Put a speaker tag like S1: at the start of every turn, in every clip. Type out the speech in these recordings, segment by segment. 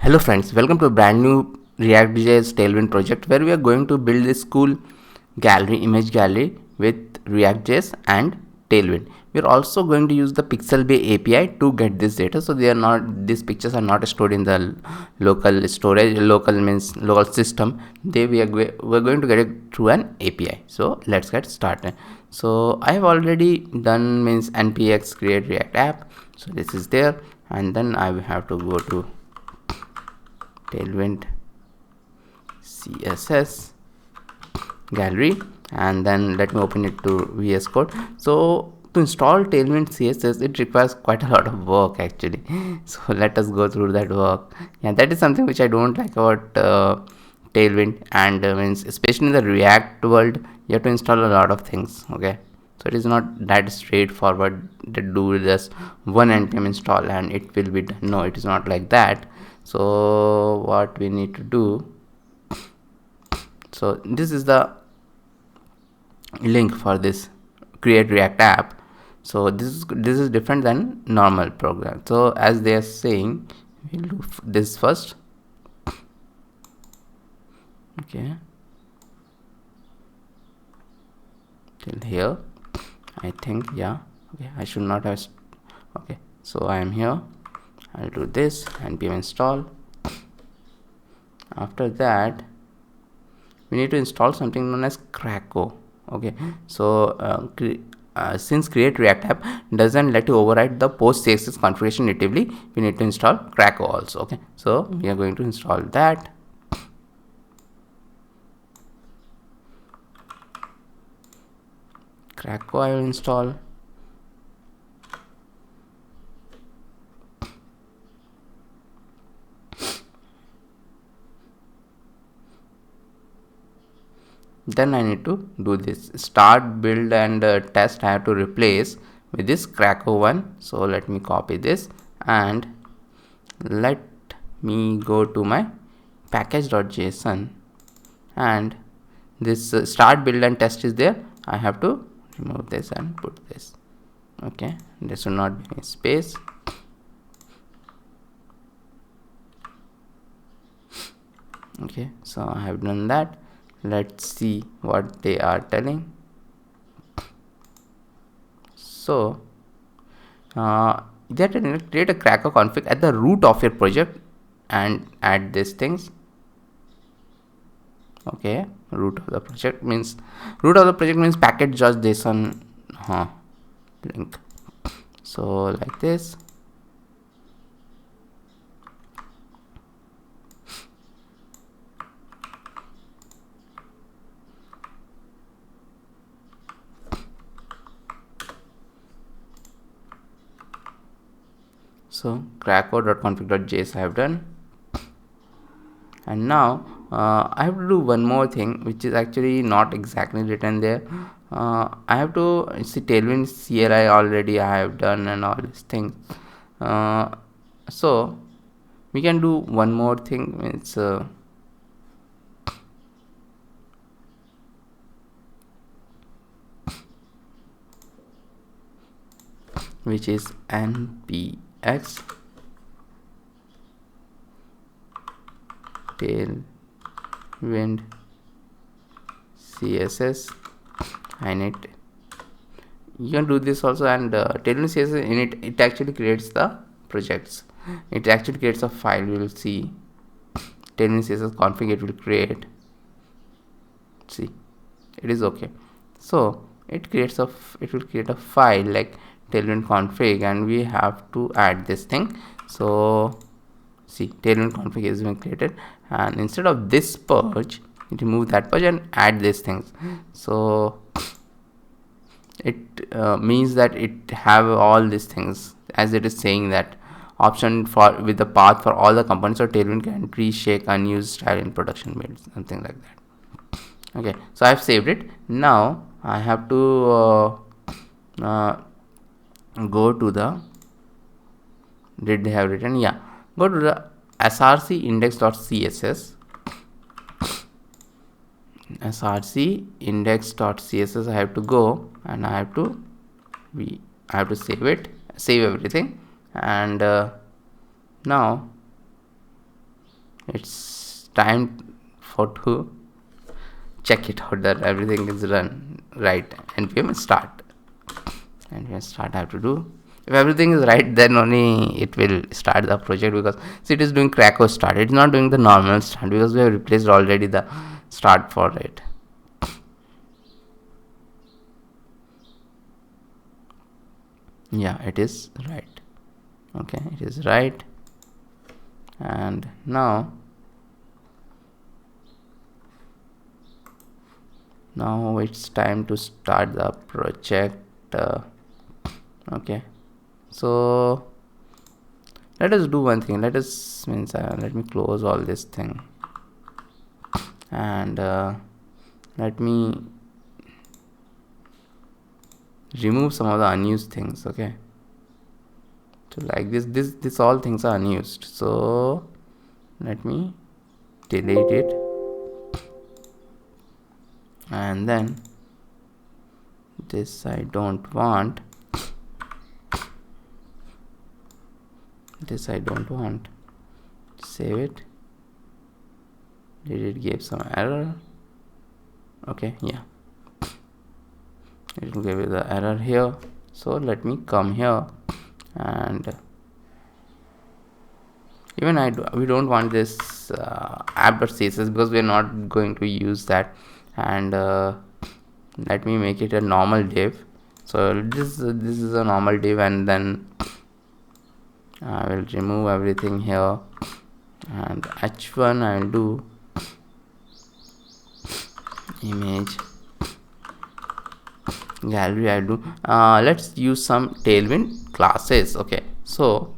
S1: Hello friends, welcome to a brand new ReactJS Tailwind project where we are going to build this cool gallery, image gallery with ReactJS and Tailwind. We are also going to use the Pixabay API to get this data, so these pictures are not stored in the local storage. Local means local system. We're going to get it through an API. So let's get started. So I have already done means npx create React app. So this is there, and then I will have to go to Tailwind CSS gallery, and then let me open it to VS Code. So to install Tailwind CSS, it requires quite a lot of work actually. So let us go through that work. Yeah, that is something which I don't like about Tailwind, and means especially in the React world, you have to install a lot of things. Okay, so it is not that straightforward to do just one npm install and it will be done. No, it is not like that. So what we need to do, so this is the link for this create React app. So this is different than normal program. So as they are saying, we'll do this first. Okay, till here I think. Yeah, okay, I should not have. Okay, so I am here. I'll do this npm install. After that we need to install something known as Krakow. Okay, so since create React app doesn't let you override the post CSS configuration natively, we need to install Krakow also. Okay, so we are going to install that. Krakow I will install. Then I need to do this start, build, and test. I have to replace with this Krakow one. So let me copy this and let me go to my package.json, and this start, build, and test is there. I have to remove this and put this. Okay, there should not be any space. Okay, so I have done that. Let's see what they are telling. So that create a Krakow config at the root of your project and add these things. Okay, root of the project means package.json link. So like this. So krakow.config.js I have done, and now I have to do one more thing which is actually not exactly written there. I have to see Tailwind CLI already I have done and all these things. So we can do one more thing. It's which is npx Tailwind CSS init. You can do this also, and Tailwind CSS init, it actually creates the projects. It actually creates a file. We will see Tailwind CSS config, it will create. See, it is okay. So it will create a file like Tailwind config, and we have to add this thing. So see, Tailwind config is being created, and instead of this purge, you remove that purge and add these things. So it means that it have all these things, as it is saying that option for with the path for all the components of Tailwind can reshake unused style in production build, something like that. Okay, so I have saved it. Now I have to go to the, did they have written? Yeah, go to the src index.css. src index.css I have to go, and I have to save it, save everything, and now it's time for to check it out that everything is run right. npm start, I have to do, if everything is right, then only it will start the project, because see, it is doing Krakow start, it's not doing the normal start, because we have replaced already the start for it. Yeah, it is right. Okay, it is right. And now it's time to start the project. Okay, so let us do one thing. Let me close all this thing, and let me remove some of the unused things. Okay, so like this all things are unused, so let me delete it, and then this I don't want, save it. Did it give some error? Okay, yeah, it will give the error here. So let me come here, and even we don't want this app.css, because we are not going to use that. And let me make it a normal div. So this is a normal div, and then I will remove everything here, and h1 I will do image gallery. I do let's use some Tailwind classes. Okay, so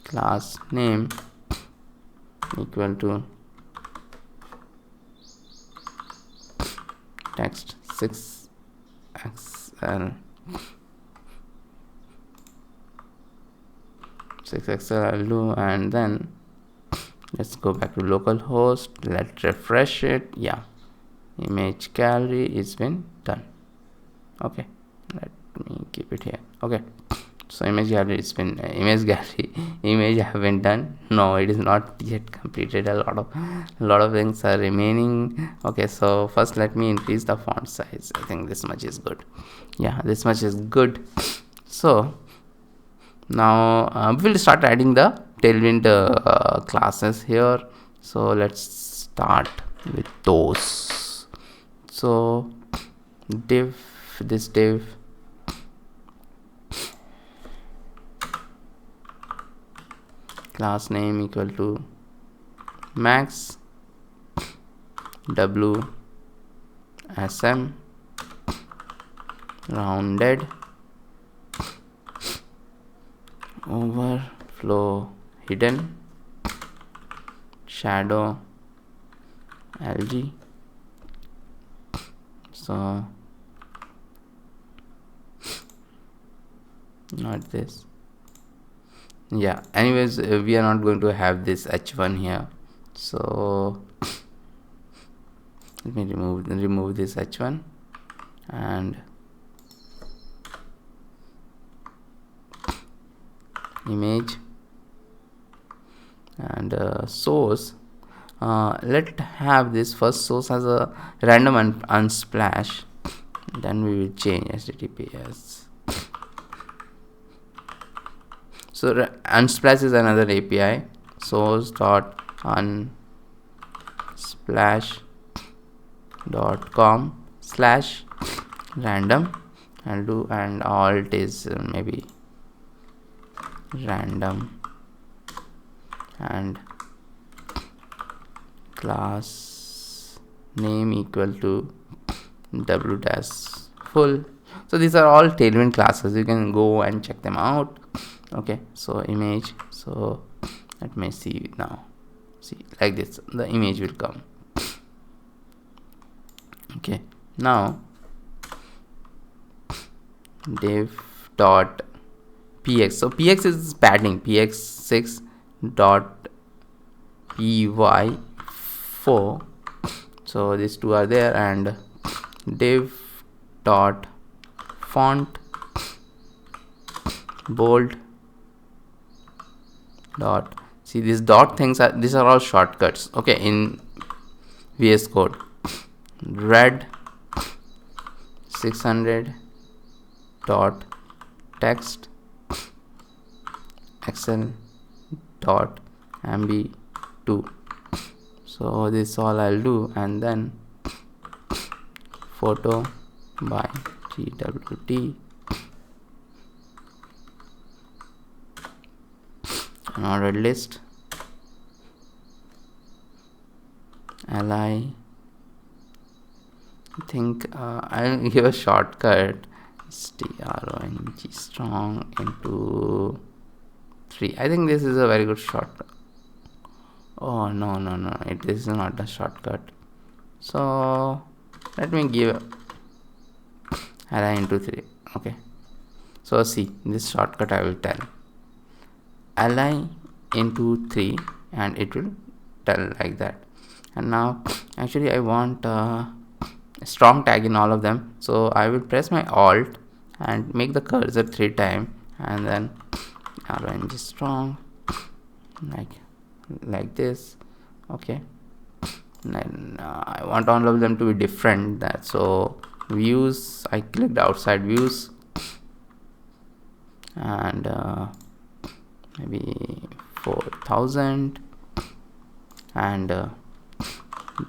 S1: class name equal to text 6xl 6xl I'll do, and then let's go back to localhost. Let's refresh it. Yeah, image gallery is been done. Okay, let me keep it here. Okay, so image gallery has been image have been done. No, it is not yet completed. A lot of things are remaining. Okay, so first let me increase the font size. I think this much is good. Yeah, this much is good. So now we'll start adding the Tailwind classes here. So let's start with those. So div class name equal to max w sm rounded overflow hidden shadow lg. So not this. Yeah, anyways, we are not going to have this h1 here, so let me remove this h1, and image and source. Let have this first source as a random unsplash, then we will change https. So unsplash is another API. source.unsplash.com/random. I'll do, and alt is maybe random, and class name equal to w-full. So these are all Tailwind classes. You can go and check them out. Okay, so image. So let me see now. See, like this, the image will come. Okay, now div.px. So px is padding, px6.py4. so these two are there, and div.font bold dot, see these dot things are, these are all shortcuts, okay, in VS Code. Red 600 dot text excel dot mb2. So this all I'll do, and then photo by GWT, an ordered list, li, I think I'll give a shortcut, strong strong into 3. I think this is a very good shortcut. Oh no, this is not a shortcut. So let me give li into 3. Okay, so see this shortcut I will tell li into 3 and it will tell like that. And now actually I want a strong tag in all of them, so I will press my alt and make the cursor 3 times, and then rng strong like this. Okay, and then I want all of them to be different, that so views, I clicked outside views, and maybe 4000, and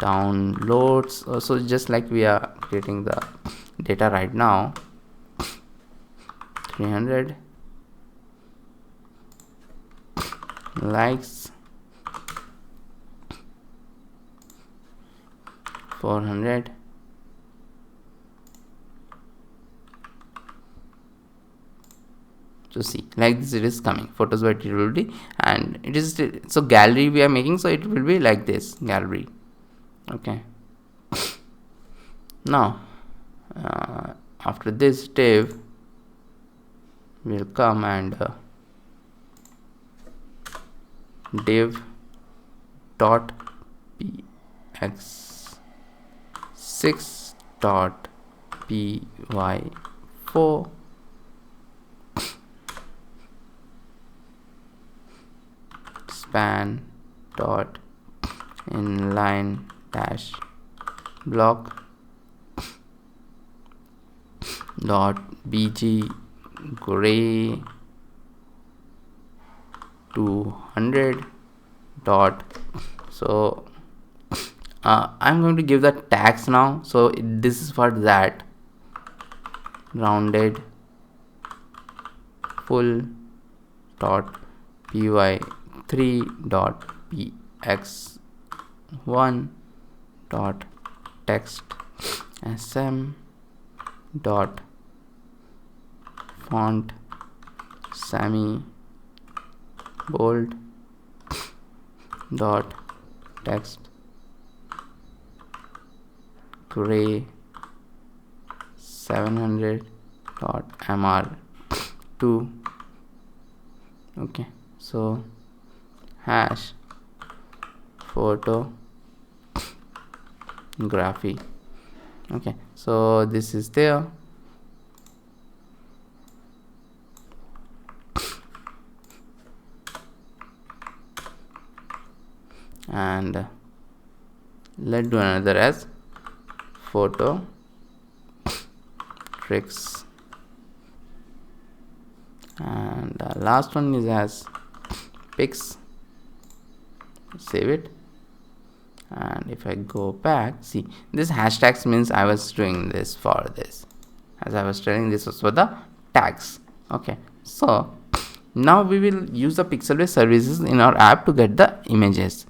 S1: downloads, so just like we are creating the data right now, 300 likes, 400 to see like this, it is coming photos by TWD, and it is, so gallery we are making, so it will be like this, gallery. Okay, now after this div will come, and div dot px6 dot py4 span dot inline dash block dot bg gray 200 dot, so I'm going to give the tags now, so this is for that, rounded full dot py3 dot px1 dot text sm dot font semi bold dot text gray 700 dot mr2. Okay, so hash photography. Okay, so this is there. And let's do another as photo tricks, and last one is as pix. Save it, and if I go back, see this hashtags means I was doing this for this, as I was telling, this was for the tags. Okay, so now we will use the Pixabay services in our app to get the images.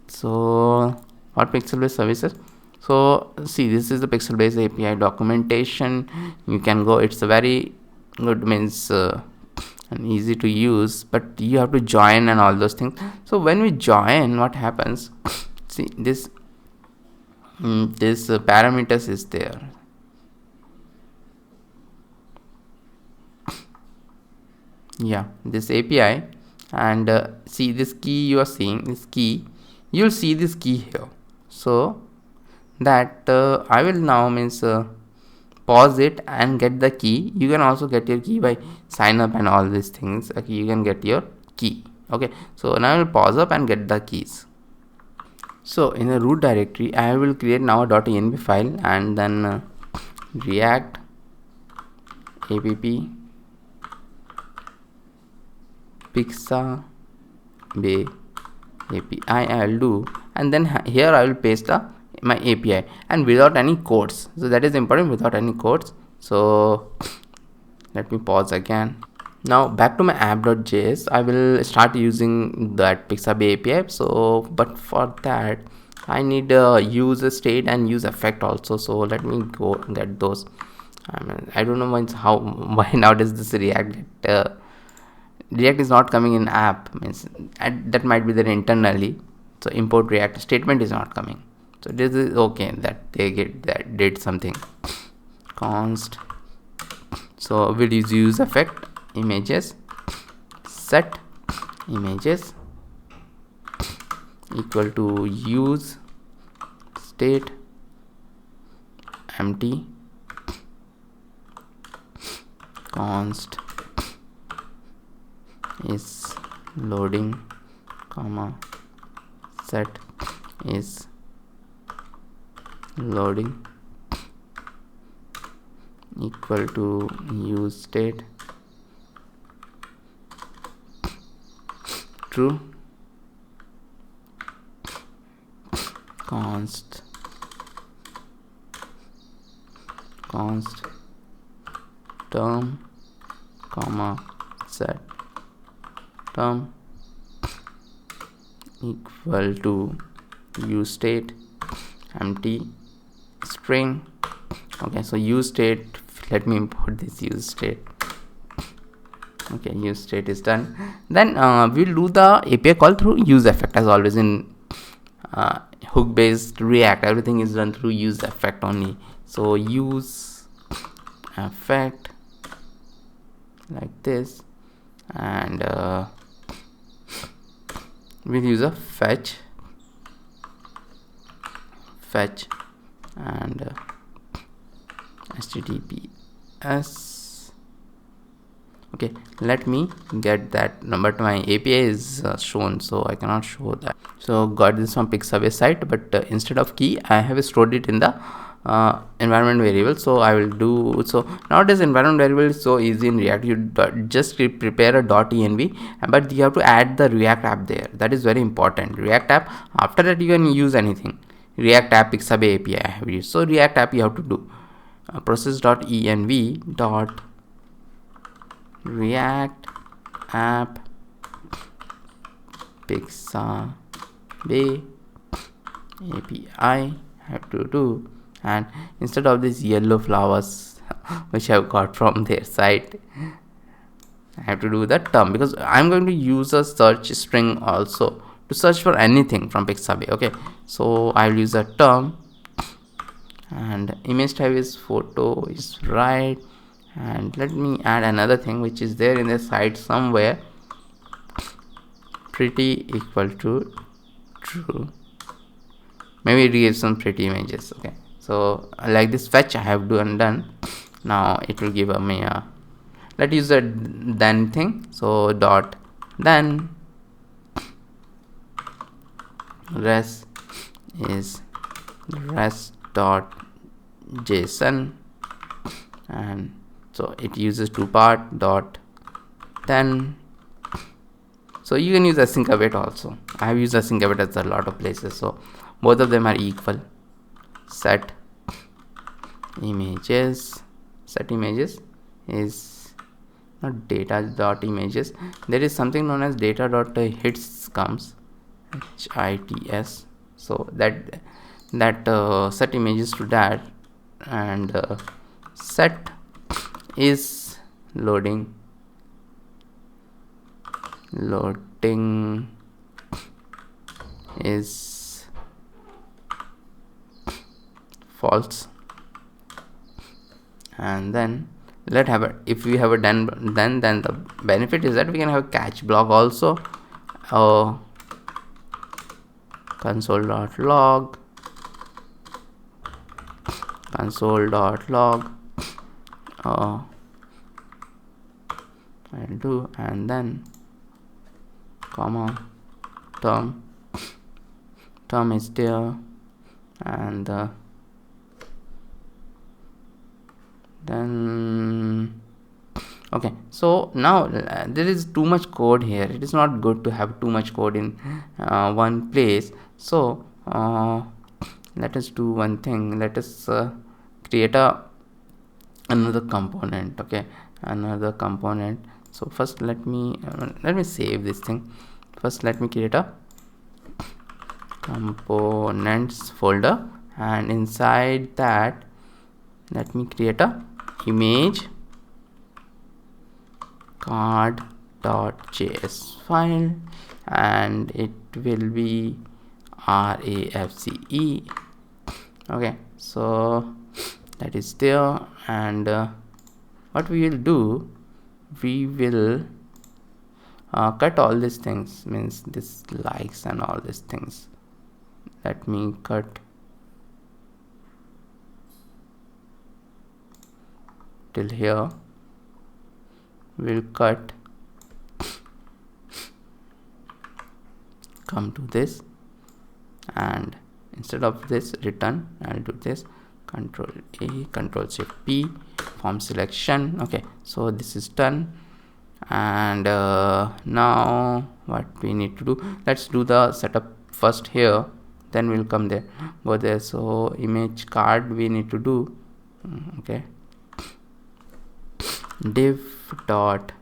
S1: So what Pixabay services? So see, this is the Pixabay API documentation. You can go, it's a very good, means and easy to use, but you have to join and all those things. So when we join, what happens, see this parameters is there. Yeah, this API, and see this key, you are seeing this key, you'll see this key here, so that I will now means pause it and get the key. You can also get your key by sign up and all these things. Okay, you can get your key. Okay, so now I will pause up and get the keys. So in the root directory I will create now a .env file, and then react app Pixabay API I will do, and then here I will paste my API, and without any codes. So that is important, without any codes. So let me pause again. Now back to my app.js, I will start using that Pixabay API. So but for that I need use a state and use effect also. So let me go get those. I don't know why nowadays this React is not coming in app, means that might be there internally. So import React statement is not coming. So this is okay that they did something. Const. So we'll use effect images, set images equal to use state empty const is loading, comma set is loading equal to use state true, const term, comma set term equal to use state empty string. Okay, so use state, let me import this use state. Okay, use state is done. Then we'll do the API call through use effect. As always in hook based React, everything is done through use effect only. So use effect like this, and we'll use a fetch and https. Okay, let me get that number. My API is shown, so I cannot show that. So got this from Pixabay site, but instead of key I have stored it in the environment variable. So I will do, so nowadays environment variable is so easy in React. You just prepare a .env, but you have to add the React app there. That is very important. React app, after that you can use anything. React app Pixabay API I have used. So React app you have to do process.env dot react app Pixabay API I have to do, and instead of these yellow flowers which I've got from their site, I have to do the term, because I'm going to use a search string also to search for anything from Pixabay. Okay, so I will use a term, and image type is photo is right, and let me add another thing which is there in the site somewhere, pretty equal to true. Maybe give some pretty images. Okay, so like this fetch I have done. Now it will give me a, let's use the then thing. So dot then res is res dot json, and so it uses two part dot then. So you can use async await also. I have used async await as a lot of places, so both of them are equal. Set images is not data dot images. There is something known as data dot hits comes, hits. So that set images to that, and set is loading is false, and then if we have a then the benefit is that we can have a catch block also. Console.log I'll do, and then comma term is there, and then okay. So now there is too much code here. It is not good to have too much code in one place. So let us do one thing. Let us create another component. Okay, another component. So first let me save this thing. First let me create a components folder, and inside that let me create a image card.js file, and it will be RAFCE. okay, so that is there, and what we will do, we will cut all these things, means this likes and all these things. Let me cut till here. We'll cut, come to this, and instead of this return, I'll do this Control A, Control Shift P, form selection. Okay, so this is done, and now what we need to do, let's do the setup first here, then we'll come there, go there. So image card we need to do. Okay, div dot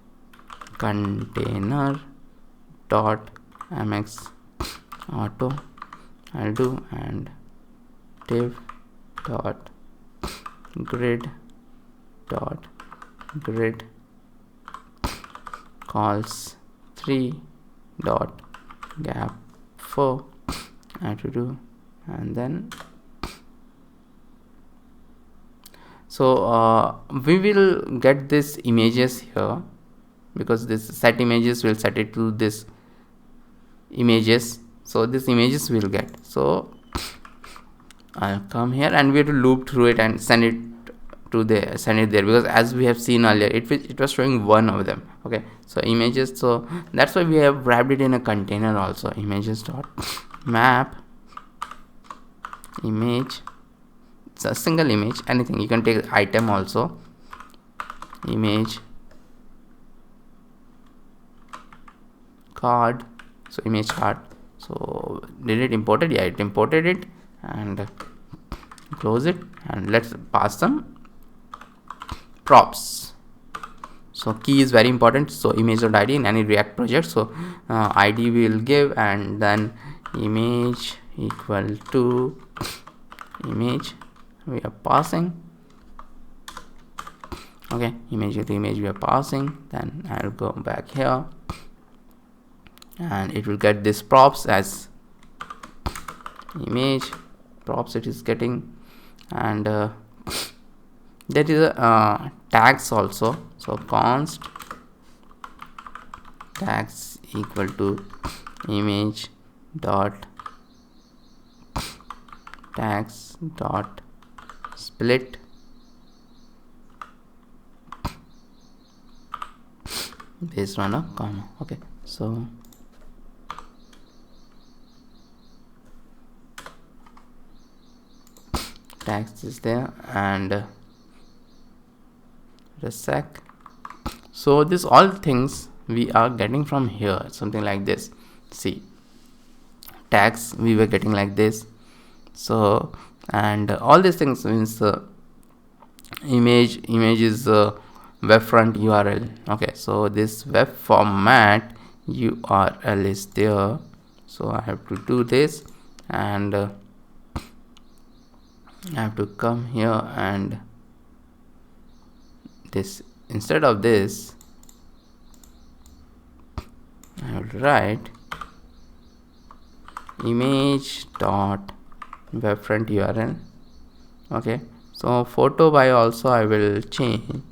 S1: container dot mx auto I'll do, and div dot grid calls 3 dot gap 4 I have to do, and then so we will get this images here, because this set images will set it to this images, so this images will get. So I'll come here and we have to loop through it and send it to there, because as we have seen earlier, it was showing one of them. Okay, so images, so that's why we have wrapped it in a container also. Images dot map image, it's a single image, anything, you can take item also, image card, so image card. So did it imported? Yeah, it imported it, and close it, and let's pass some props. So key is very important, so image.id in any React project. So id we will give, and then image equal to image we are passing. Okay, image to image we are passing. Then I'll go back here, and it will get this props as image props it is getting, and there is a tags also. So const tags equal to image dot tags dot split based on a comma. Okay, so tags is there, and a sec. So this all things we are getting from here, something like this. See, tags we were getting like this. So, and all these things means image is web front URL. Okay, so this web format URL is there, so I have to do this, and I have to come here, and this, instead of this I will write image dot web front URL. Okay, so photo by also I will change,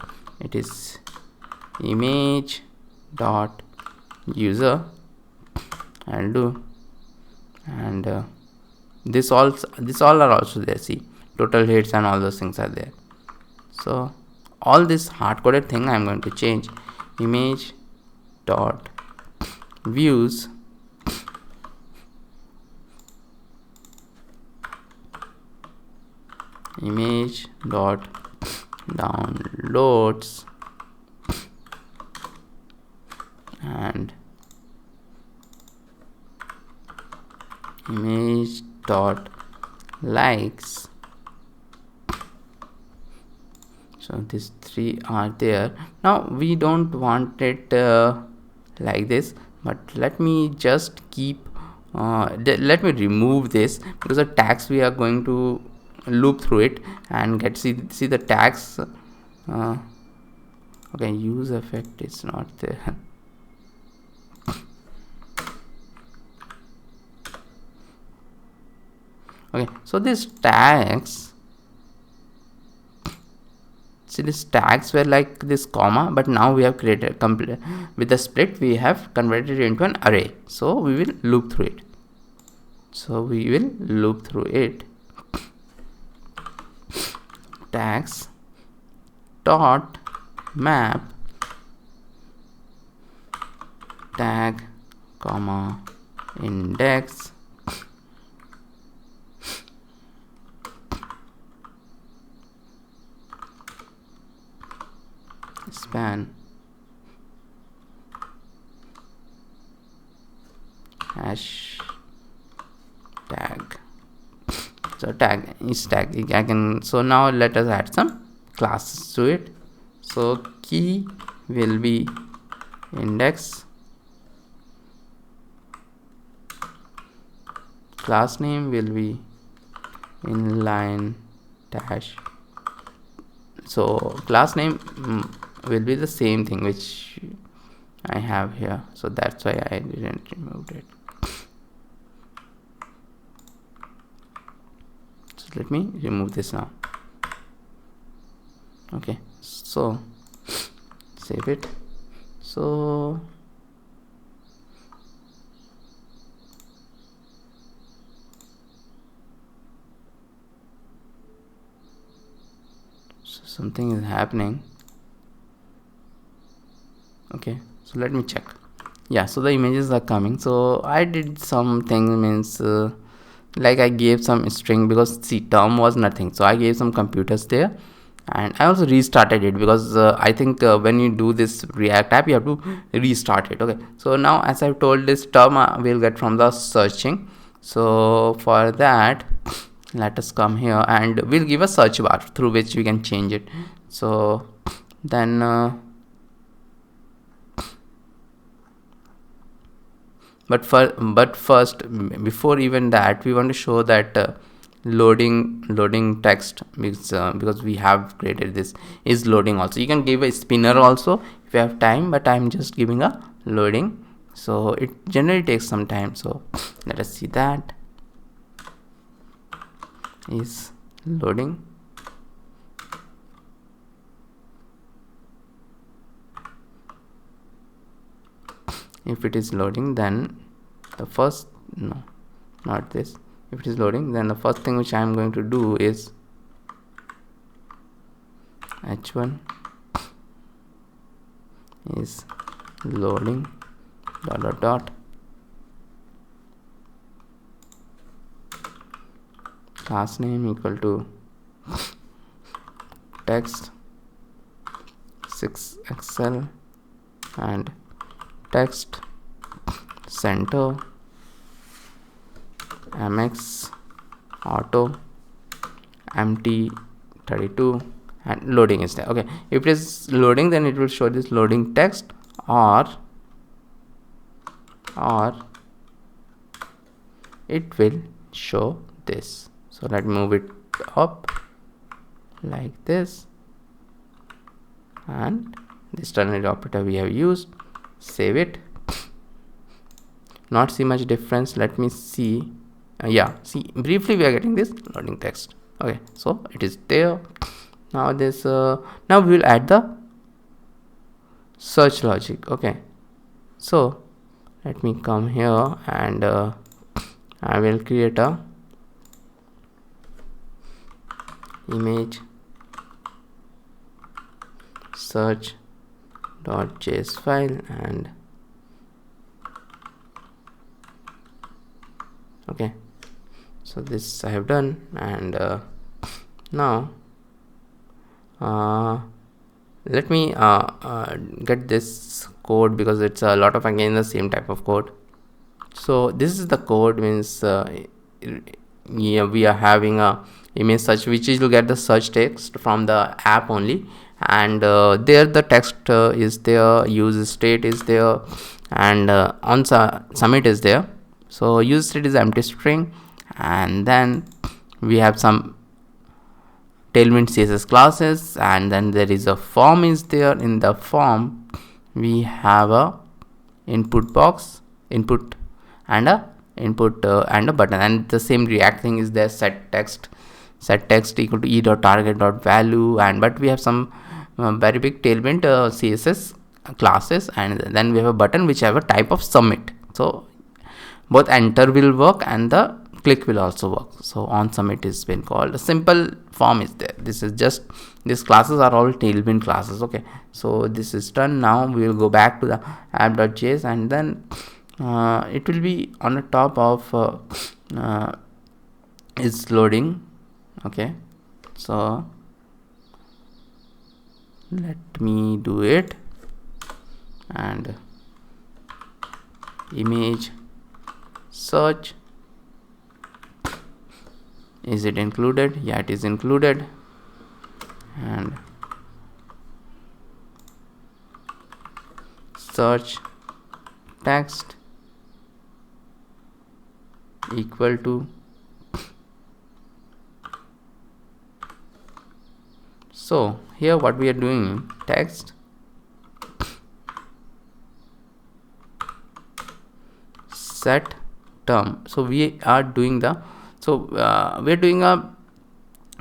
S1: it is image dot user I'll do, and this all are also there. See, total hits and all those things are there. So all this hard-coded thing I'm going to change, image dot views image dot downloads and image dot likes. So these three are there. Now we don't want it like this, but let me just keep let me remove this, because the tags we are going to loop through it and see the tags. Okay, use effect is not there. Okay, so these tags, see these tags were like this comma, but now we have created complete with the split, we have converted it into an array. So we will loop through it. Tags dot map tag comma index span hash tag. So tag is tag. I can, so now let us add some classes to it. So key will be index, class name will be inline dash. So class name will be the same thing which I have here, so that's why I didn't remove it. So let me remove this now. Okay, so save it. So something is happening. Okay, so let me check. Yeah, so the images are coming. So I did something, means like I gave some string, because see term was nothing, so I gave some computers there, and I also restarted it, because I think when you do this React app you have to restart it. Okay, so now as I've told, this term we'll get from the searching. So for that, let us come here and we'll give a search bar through which we can change it. So then but first, before even that, we want to show that loading text, because we have created this is loading also. You can give a spinner also if you have time, but I'm just giving a loading, so it generally takes some time. So let us see that is loading. If it is loading, then the first, no, not this. If it is loading, then the first thing which I am going to do is h1 is loading dot class name equal to text 6xl and text center mx auto empty 32 and loading is there. Okay, if it is loading, then it will show this loading text, or it will show this. So let me move it up like this, and this ternary operator we have used. Save it. Not see much difference. Let me see. Yeah, see, briefly we are getting this loading text. Okay, so it is there. Now this now we will add the search logic. Okay, so let me come here and I will create a image search.js file, and okay, so this I have done, and Now let me get this code, because it's a lot of again the same type of code. So this is the code, means yeah, we are having a image search, which is to get the search text from the app only, and there the text is there, use state is there, and on submit is there. So use state is empty string, and then we have some Tailwind CSS classes, and then there is a form is there. In the form we have a input box, input, and a input and a button, and the same React thing is there, set text equal to e.target.value, and but we have some very big Tailwind CSS classes, and then we have a button which have a type of submit. So both enter will work and the click will also work. So on submit is been called. A simple form is there. This is just, these classes are all Tailwind classes. Okay, so this is done. Now we will go back to the app.js, and then it will be on the top of is loading. Okay, so let me do it, and image search, is it included? Yeah, it is included. And search text equal to, so here what we are doing, text set term. So we are doing the, so we're doing a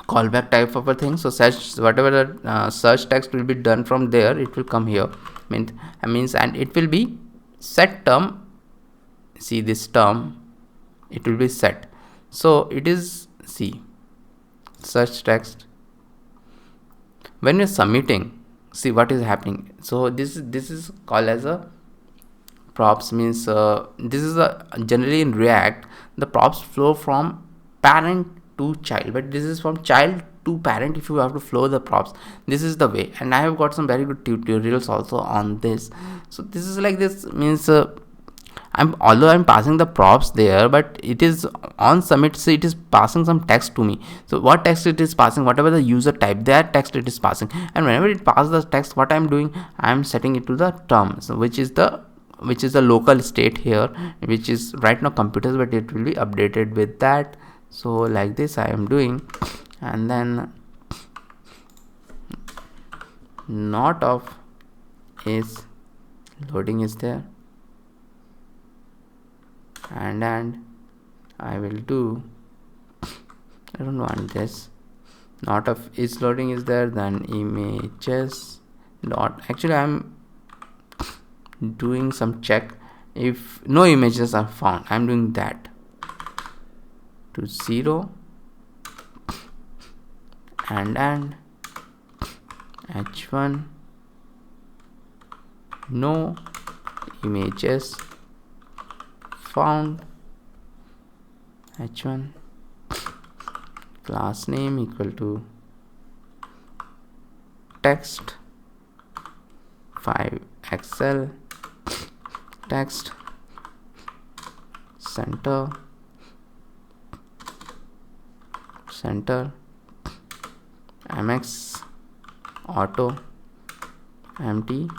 S1: callback type of a thing. So search, whatever the search text will be done from there, it will come here, means and it will be set term. See this term, it will be set. So it is, see, search text. When you're submitting, see what is happening. So this is called as a props, means this is a, generally in React the props flow from parent to child, but this is from child to parent. If you have to flow the props, this is the way, and I have got some very good tutorials also on this. So this is like this, means although I'm passing the props there, but it is on submit, so it is passing some text to me. So what text it is passing, whatever the user type, that text it is passing, and whenever it passes the text, what I'm doing, I'm setting it to the term, so which is the local state here, which is right now computers, but it will be updated with that. So like this I am doing, and then not of is loading is there, and I will do, I don't want this, not of is loading is there, then images dot, actually I'm doing some check, if no images are found, I'm doing that to 0, and h1 no images found, h1 class name equal to text 5xl text center mx auto empty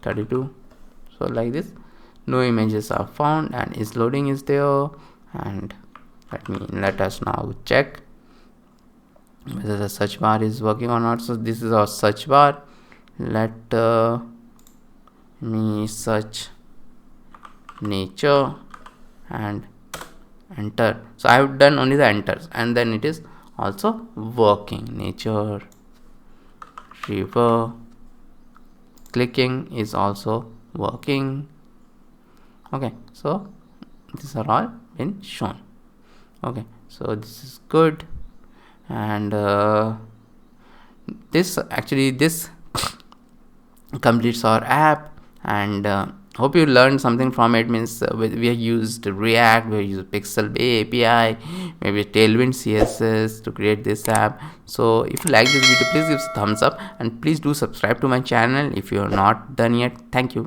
S1: 32. So like this, no images are found, and is loading is there, and let us now check whether the search bar is working or not. So this is our search bar. Let me search nature and enter. So I have done only the enters, and then it is also working. Nature, river, clicking is also working. Okay, so these are all been shown. Okay, so this is good, and this completes our app, and Hope you learned something from it. Means we have used React, we have used Pixabay API, maybe Tailwind CSS to create this app. So if you like this video, please give us a thumbs up and please do subscribe to my channel if you are not done yet. Thank you.